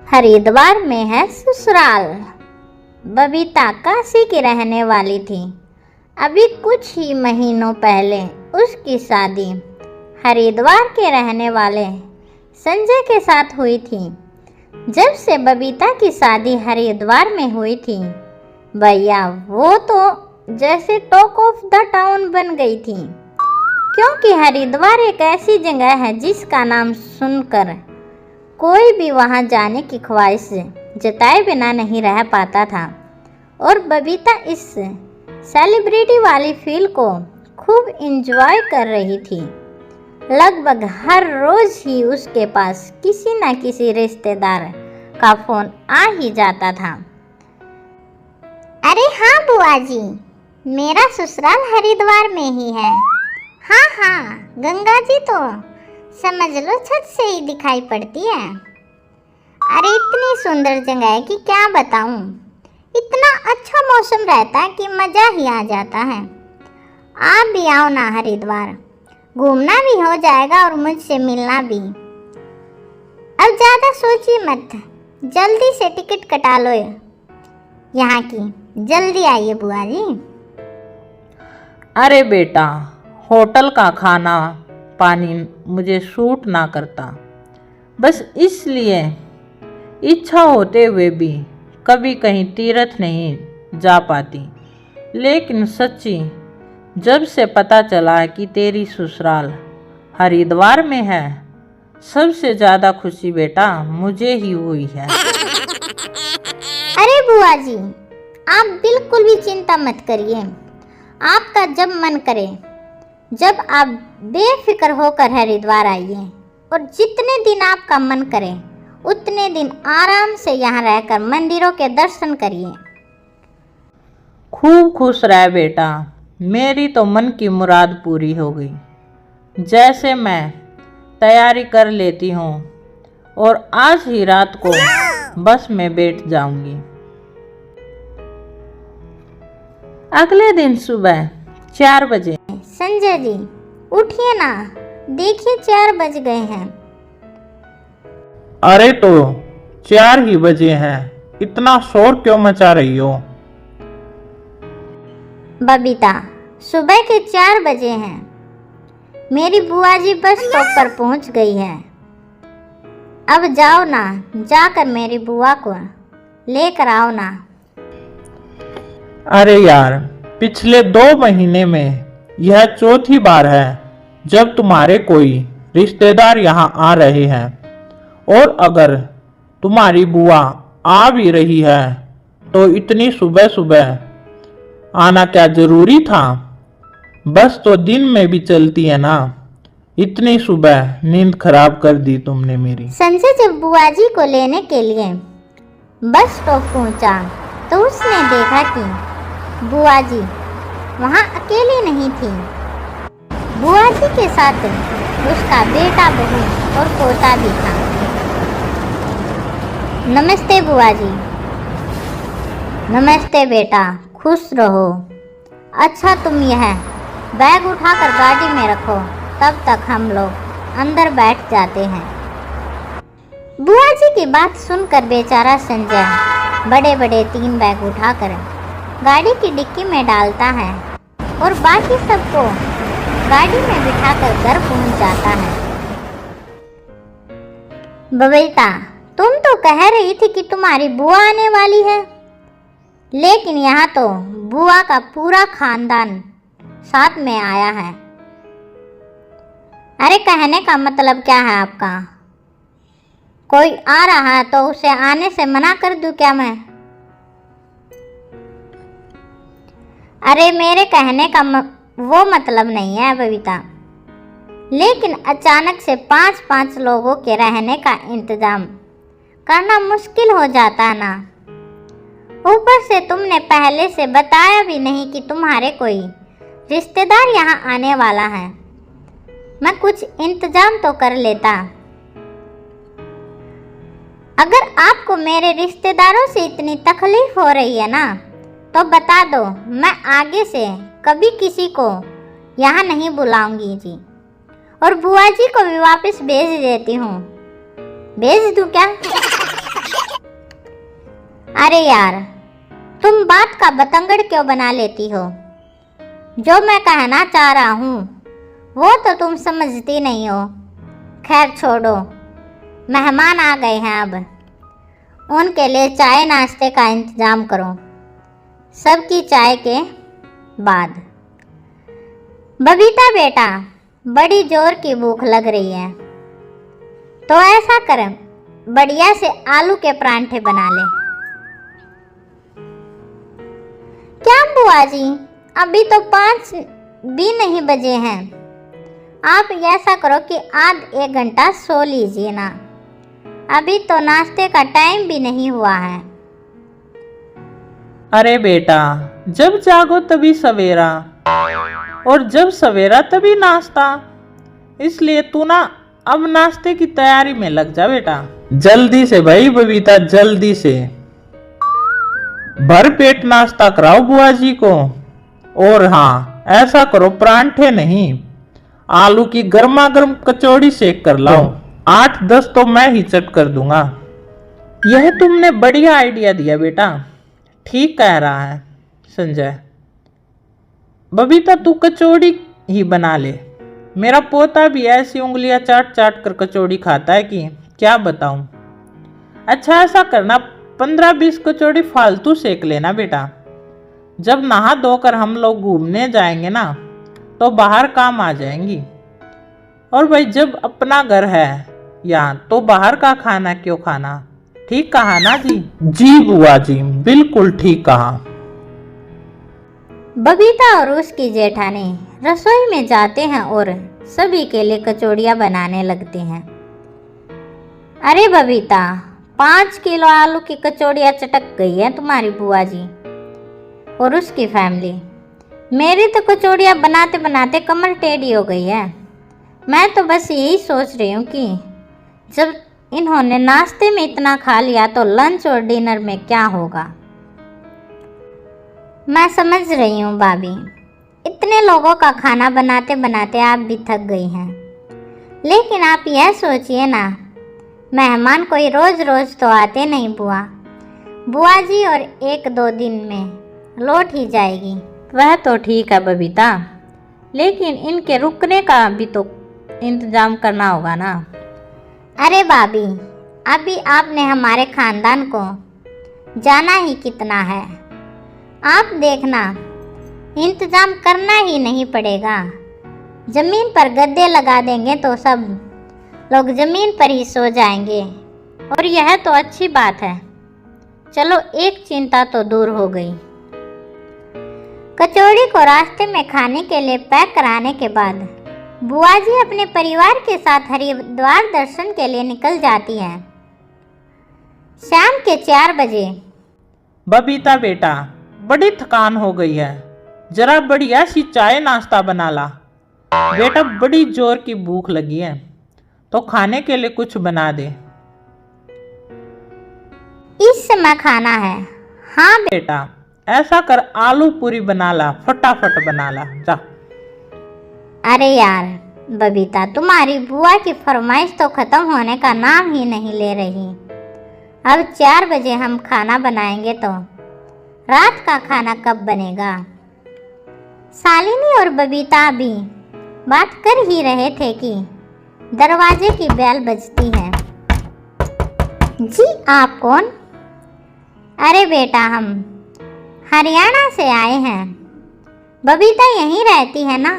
हरिद्वार में है ससुराल। बबीता काशी की रहने वाली थी। अभी कुछ ही महीनों पहले उसकी शादी हरिद्वार के रहने वाले संजय के साथ हुई थी। जब से बबीता की शादी हरिद्वार में हुई थी, भैया वो तो जैसे टॉक ऑफ द टाउन बन गई थी, क्योंकि हरिद्वार एक ऐसी जगह है जिसका नाम सुनकर कोई भी वहां जाने की ख्वाहिश जताए बिना नहीं रह पाता था। और बबीता इस सेलिब्रिटी वाली फील को खूब एंजॉय कर रही थी। लगभग हर रोज ही उसके पास किसी न किसी रिश्तेदार का फोन आ ही जाता था। अरे हाँ बुआ जी, मेरा ससुराल हरिद्वार में ही है। हाँ, गंगा जी तो समझ लो छत से ही दिखाई पड़ती है। अरे इतनी सुंदर जगह है कि क्या बताऊं। इतना अच्छा मौसम रहता है कि मज़ा ही आ जाता है। आप भी आओ ना हरिद्वार, घूमना भी हो जाएगा और मुझसे मिलना भी। अब ज़्यादा सोचिए मत, जल्दी से टिकट कटा लो यहाँ की। जल्दी आइए बुआ जी। अरे बेटा, होटल का खाना पानी मुझे सूट ना करता। बस इसलिए इच्छा होते हुए भी कभी कहीं तीर्थ नहीं जा पाती। लेकिन सच्ची जब से पता चला कि तेरी ससुराल हरिद्वार में है, सबसे ज़्यादा खुशी बेटा मुझे ही हुई है। अरे बुआ जी, आप बिल्कुल भी चिंता मत करिए। आपका जब मन करे, जब आप बेफिक्र होकर हरिद्वार आइए और जितने दिन आपका मन करे उतने दिन आराम से यहाँ रहकर मंदिरों के दर्शन करिए। खूब खुश रह बेटा, मेरी तो मन की मुराद पूरी हो गई। जैसे मैं तैयारी कर लेती हूँ और आज ही रात को बस में बैठ जाऊंगी। अगले दिन सुबह 4 बजे। संजय जी उठिए ना, देखिए 4 बज गए हैं। अरे तो 4 ही बजे हैं, इतना शोर क्यों मचा रही हो? बबीता, सुबह के 4 बजे हैं। मेरी बुआ जी बस स्टॉप पर पहुंच गई है। अब जाओ ना, जाकर मेरी बुआ को लेकर आओ ना। अरे यार, पिछले 2 महीने में यह चौथी बार है जब तुम्हारे कोई रिश्तेदार यहाँ आ रहे हैं। और अगर तुम्हारी बुआ आ भी रही है तो इतनी सुबह सुबह आना क्या जरूरी था? बस तो दिन में भी चलती है ना। इतनी सुबह नींद खराब कर दी तुमने मेरी। संजय जब बुआ जी को लेने के लिए बस स्टॉप पहुंचा तो उसने देखा कि बुआ जी वहां अकेली नहीं थी। बुआ जी के साथ उसका बेटा, बहू और पोता भी था। नमस्ते बुआ जी। नमस्ते बेटा, खुश रहो। अच्छा तुम यह बैग उठाकर गाड़ी में रखो, तब तक हम लोग अंदर बैठ जाते हैं। बुआ जी की बात सुनकर बेचारा संजय बड़े बड़े 3 बैग उठाकर गाड़ी की डिक्की में डालता है और बाकी सबको गाड़ी में बिठाकर घर पहुंच जाता है। बबीता, तुम तो कह रही थी कि तुम्हारी बुआ आने वाली है, लेकिन यहाँ तो बुआ का पूरा खानदान साथ में आया है। अरे कहने का मतलब क्या है आपका? कोई आ रहा है तो उसे आने से मना कर दूं क्या मैं? अरे मेरे कहने का वो मतलब नहीं है बबीता, लेकिन अचानक से 5-5 लोगों के रहने का इंतजाम करना मुश्किल हो जाता है ना। ऊपर से तुमने पहले से बताया भी नहीं कि तुम्हारे कोई रिश्तेदार यहाँ आने वाला है। मैं कुछ इंतजाम तो कर लेता। अगर आपको मेरे रिश्तेदारों से इतनी तकलीफ हो रही है ना, तो बता दो, मैं आगे से कभी किसी को यहाँ नहीं बुलाऊंगी जी। और बुआ जी को भी वापस भेज देती हूँ। भेज दूँ क्या? अरे यार, तुम बात का बतंगड़ क्यों बना लेती हो? जो मैं कहना चाह रहा हूँ वो तो तुम समझती नहीं हो। खैर छोड़ो, मेहमान आ गए हैं, अब उनके लिए चाय नाश्ते का इंतजाम करो। सबकी चाय के बाद। बबीता बेटा, बड़ी जोर की भूख लग रही है, तो ऐसा कर, बढ़िया से आलू के परांठे बना ले। क्या बुआ जी, अभी तो 5 भी नहीं बजे हैं। आप ऐसा करो कि आध 1 घंटा सो लीजिए ना, अभी तो नाश्ते का टाइम भी नहीं हुआ है। अरे बेटा, जब जागो तभी सवेरा, और जब सवेरा तभी नाश्ता। इसलिए तू ना अब नाश्ते की तैयारी में लग जा बेटा। जल्दी से भाई बबीता, जल्दी से भर पेट नाश्ता कराओ बुआ जी को। और हाँ, ऐसा करो, परांठे नहीं, आलू की गर्मा गर्म कचौड़ी सेक कर लाओ। 8-10 तो मैं ही चट कर दूंगा। यह तुमने बढ़िया आइडिया दिया बेटा, ठीक कह रहा है संजय। बबीता तू कचौड़ी ही बना ले। मेरा पोता भी ऐसी उंगलियां चाट चाट कर कचौड़ी खाता है कि क्या बताऊं। अच्छा ऐसा करना, 15-20 कचौड़ी फालतू सेक लेना बेटा। जब नहा धोकर हम लोग घूमने जाएंगे ना, तो बाहर काम आ जाएंगी। और भाई जब अपना घर है यहाँ, तो बाहर का खाना क्यों खाना। ठीक कहा ना जी? जी बुआ जी, बिल्कुल ठीक कहा। बबीता और उसकी जेठानी रसोई में जाते हैं और सभी के लिए कचौड़ियाँ बनाने लगते हैं। अरे बबीता, 5 किलो आलू की कचौड़ियाँ चटक गई है तुम्हारी बुआ जी और उसकी फैमिली। मेरी तो कचौड़ियाँ बनाते बनाते कमर टेढ़ी हो गई है। मैं तो बस यही सोच रही हूँ कि जब इन्होंने नाश्ते में इतना खा लिया तो लंच और डिनर में क्या होगा। मैं समझ रही हूँ भाभी, इतने लोगों का खाना बनाते बनाते आप भी थक गई हैं, लेकिन आप यह सोचिए ना, मेहमान कोई रोज रोज तो आते नहीं बुआ। बुआ जी और 1-2 दिन में लौट ही जाएगी। वह तो ठीक है बबीता, लेकिन इनके रुकने का भी तो इंतजाम करना होगा ना। अरे भाभी, अभी आपने हमारे खानदान को जाना ही कितना है। आप देखना, इंतजाम करना ही नहीं पड़ेगा। जमीन पर गद्दे लगा देंगे तो सब लोग जमीन पर ही सो जाएंगे। और यह तो अच्छी बात है। चलो एक चिंता तो दूर हो गई। कचौड़ी को रास्ते में खाने के लिए पैक कराने के बाद बुआ जी अपने परिवार के साथ हरिद्वार दर्शन के लिए निकल जाती हैं। शाम के 4 बजे। बबीता बेटा, बड़ी थकान हो गई है, जरा बढ़िया सी चाय नाश्ता बना ला। बेटा बड़ी जोर की भूख लगी है, तो खाने के लिए कुछ बना दे। इस समय खाना है? हाँ बेटा, ऐसा कर, आलू पूरी बना ला, फटाफट बना ला जा। अरे यार बबीता, तुम्हारी बुआ की फरमाइश तो खत्म होने का नाम ही नहीं ले रही। अब 4 बजे हम खाना बनाएंगे तो रात का खाना कब बनेगा? शालिनी और बबीता भी बात कर ही रहे थे कि दरवाजे की बेल बजती है। जी आप कौन? अरे बेटा, हम हरियाणा से आए हैं। बबीता यहीं रहती है ना?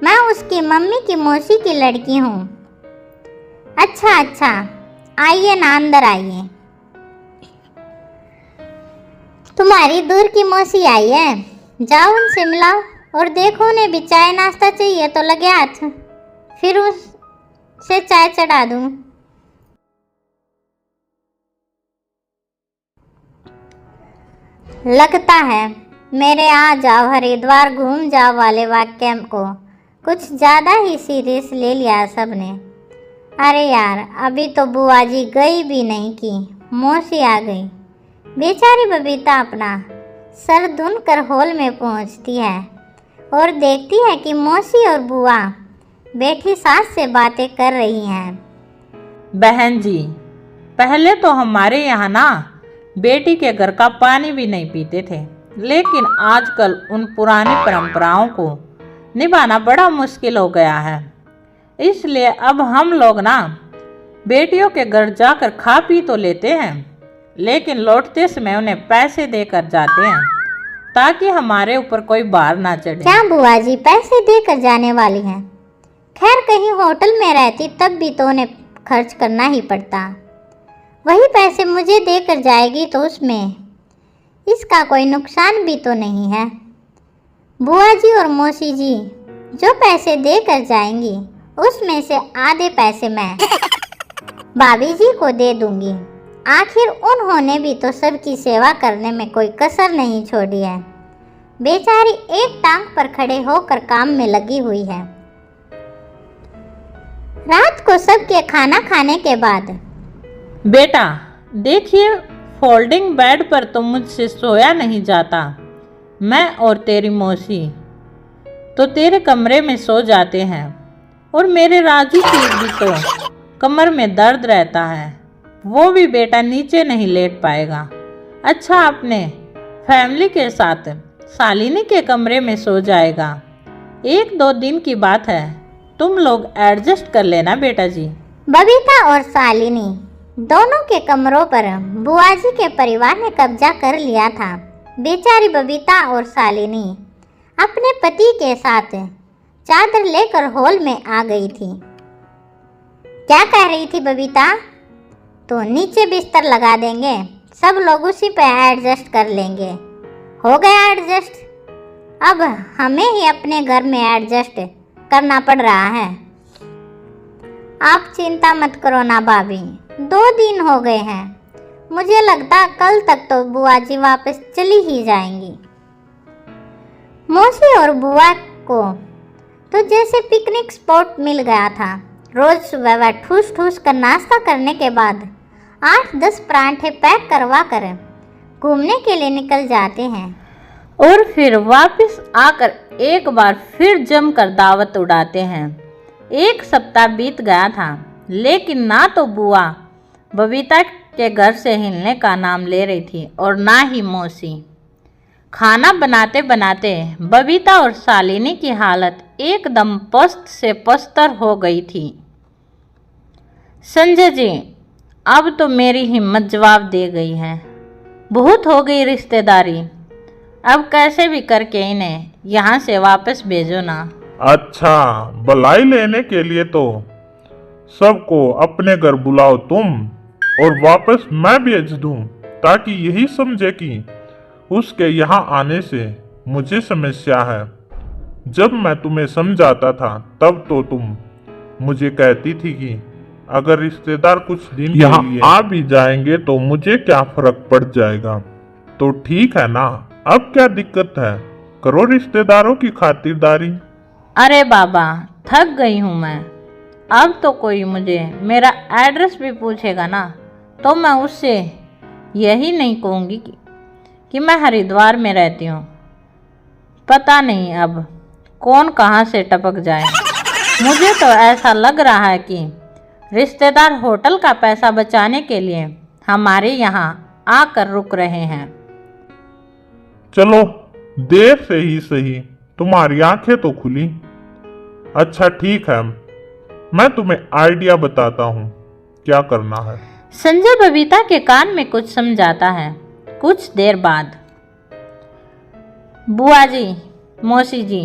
मैं उसकी मम्मी की मौसी की लड़की हूँ। अच्छा अच्छा, आइए ना, अंदर आइए। तुम्हारी दूर की मौसी आई है, जाओ उनसे मिलाओ और देखो उन्हें भी चाय नाश्ता चाहिए तो लगे हाथ, फिर उससे चाय चढ़ा दूँ। लगता है मेरे आ जाओ हरिद्वार घूम जाओ वाले वाक्य को कुछ ज़्यादा ही सीरियस ले लिया सबने। अरे यार, अभी तो बुआ जी गई भी नहीं कि मौसी आ गई। बेचारी बबीता अपना सर धुन कर हॉल में पहुंचती है और देखती है कि मौसी और बुआ बैठी सास से बातें कर रही हैं। बहन जी, पहले तो हमारे यहाँ ना बेटी के घर का पानी भी नहीं पीते थे। लेकिन आजकल उन पुरानी परंपराओं को निभाना बड़ा मुश्किल हो गया है। इसलिए अब हम लोग ना बेटियों के घर जाकर खा पी तो लेते हैं, लेकिन लौटते समय उन्हें पैसे देकर जाते हैं ताकि हमारे ऊपर कोई भार ना चढ़े। क्या बुआ जी पैसे देकर जाने वाली हैं? खैर कहीं होटल में रहती तब भी तो उन्हें खर्च करना ही पड़ता। वही पैसे मुझे देकर जाएगी तो उसमें इसका कोई नुकसान भी तो नहीं है। बुआ जी और मौसी जी जो पैसे देकर जाएंगी उसमें से आधे पैसे मैं भाभी जी को दे दूंगी। आखिर उन्होंने भी तो सबकी सेवा करने में कोई कसर नहीं छोड़ी है। बेचारी एक टांग पर खड़े होकर काम में लगी हुई है। रात को सबके खाना खाने के बाद बेटा देखिए, फोल्डिंग बेड पर तो मुझसे सोया नहीं जाता। मैं और तेरी मौसी तो तेरे कमरे में सो जाते हैं, और मेरे राजू की भी तो कमर में दर्द रहता है, वो भी बेटा नीचे नहीं लेट पाएगा। अच्छा, अपने फैमिली के साथ शालिनी के कमरे में सो जाएगा। 1-2 दिन की बात है, तुम लोग एडजस्ट कर लेना बेटा जी। बबीता और शालिनी दोनों के कमरों पर बुआ जी के परिवार ने कब्जा कर लिया था। बेचारी बबीता और शालिनी अपने पति के साथ चादर लेकर हॉल में आ गई थी। क्या कह रही थी बबीता? तो नीचे बिस्तर लगा देंगे, सब लोग उसी पे एडजस्ट कर लेंगे। हो गया एडजस्ट, अब हमें ही अपने घर में एडजस्ट करना पड़ रहा है। आप चिंता मत करो ना भाभी, 2 दिन हो गए हैं, मुझे लगता कल तक तो बुआ जी वापस चली ही जाएंगी। मौसी और बुआ को तो जैसे पिकनिक स्पॉट मिल गया था। रोज सुबह वह ठूस ठूस कर नाश्ता करने के बाद 8-10 परांठे पैक करवा कर घूमने के लिए निकल जाते हैं, और फिर वापस आकर एक बार फिर जमकर दावत उड़ाते हैं। 1 सप्ताह बीत गया था, लेकिन ना तो बुआ बबीता के घर से हिलने का नाम ले रही थी और ना ही मौसी। खाना बनाते बनाते बबीता और शालिनी की हालत एकदम पस्त से पस्तर हो गई थी। संजय जी, अब तो मेरी हिम्मत जवाब दे गई है। बहुत हो गई रिश्तेदारी, अब कैसे भी करके इन्हें यहाँ से वापस भेजो ना। अच्छा, बलाई लेने के लिए तो सबको अपने घर बुलाओ तुम, और वापस मैं भेज दूं, ताकि यही समझे कि उसके यहाँ आने से मुझे समस्या है। जब मैं तुम्हें समझाता था तब तो तुम मुझे कहती थी कि अगर रिश्तेदार कुछ दिन यहाँ आ भी जाएंगे तो मुझे क्या फर्क पड़ जाएगा। तो ठीक है ना, अब क्या दिक्कत है, करो रिश्तेदारों की खातिरदारी। अरे बाबा, थक गई हूँ मैं। अब तो कोई मुझे मेरा एड्रेस भी पूछेगा ना तो मैं उससे यही नहीं कहूँगी कि मैं हरिद्वार में रहती हूँ। पता नहीं अब कौन कहाँ से टपक जाए। मुझे तो ऐसा लग रहा है कि रिश्तेदार होटल का पैसा बचाने के लिए हमारे यहाँ आकर रुक रहे हैं। चलो, देर से ही सही तुम्हारी आंखें तो खुली। अच्छा ठीक है, मैं तुम्हें आइडिया बताता हूँ क्या करना है। संजय बबीता के कान में कुछ समझाता है। कुछ देर बाद, बुआ जी, मौसी जी,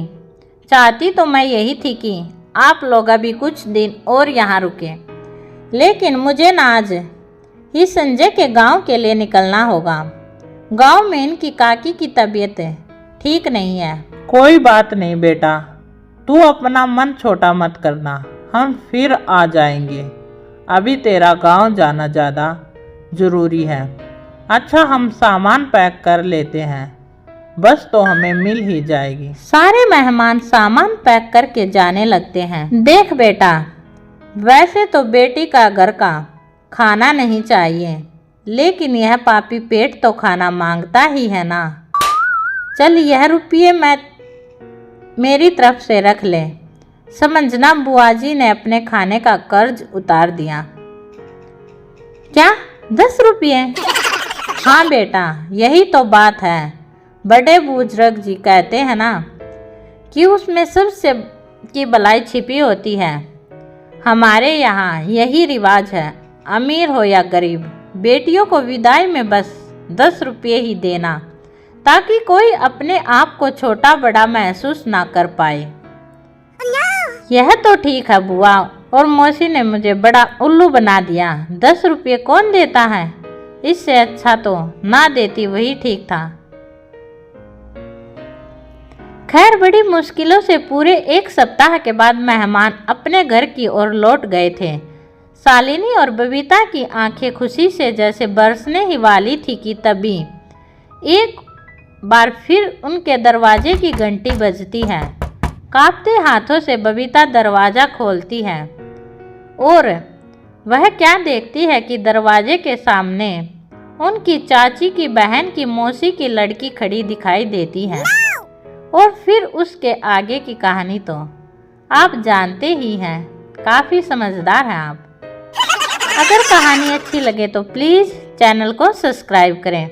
चाहती तो मैं यही थी कि आप लोग अभी कुछ दिन और यहाँ रुके, लेकिन मुझे ना आज ही संजय के गांव के लिए निकलना होगा। गांव में इनकी काकी की तबीयत ठीक नहीं है। कोई बात नहीं बेटा, तू अपना मन छोटा मत करना, हम फिर आ जाएंगे। अभी तेरा गांव जाना ज़्यादा ज़रूरी है। अच्छा, हम सामान पैक कर लेते हैं, बस तो हमें मिल ही जाएगी। सारे मेहमान सामान पैक करके जाने लगते हैं। देख बेटा, वैसे तो बेटी का घर का खाना नहीं चाहिए, लेकिन यह पापी पेट तो खाना मांगता ही है ना। चल, यह रुपये मेरी तरफ से रख ले। समझना, बुआ जी ने अपने खाने का कर्ज उतार दिया। क्या 10 रुपये? हाँ बेटा, यही तो बात है। बड़े बुजुर्ग जी कहते हैं ना कि उसमें सबसे की भलाई छिपी होती है। हमारे यहाँ यही रिवाज है, अमीर हो या गरीब, बेटियों को विदाई में बस 10 रुपये ही देना, ताकि कोई अपने आप को छोटा बड़ा महसूस ना कर पाए। यह तो ठीक है बुआ, और मौसी ने मुझे बड़ा उल्लू बना दिया। 10 रुपये कौन देता है? इससे अच्छा तो ना देती वही ठीक था। खैर, बड़ी मुश्किलों से पूरे 1 सप्ताह के बाद मेहमान अपने घर की ओर लौट गए थे। शालिनी और बबीता की आंखें खुशी से जैसे बरसने ही वाली थी कि तभी एक बार फिर उनके दरवाजे की घंटी बजती है। कांपते हाथों से बबीता दरवाज़ा खोलती है और वह क्या देखती है कि दरवाजे के सामने उनकी चाची की बहन की मौसी की लड़की खड़ी दिखाई देती है। और फिर उसके आगे की कहानी तो आप जानते ही हैं, काफ़ी समझदार हैं आप। अगर कहानी अच्छी लगे तो प्लीज़ चैनल को सब्सक्राइब करें।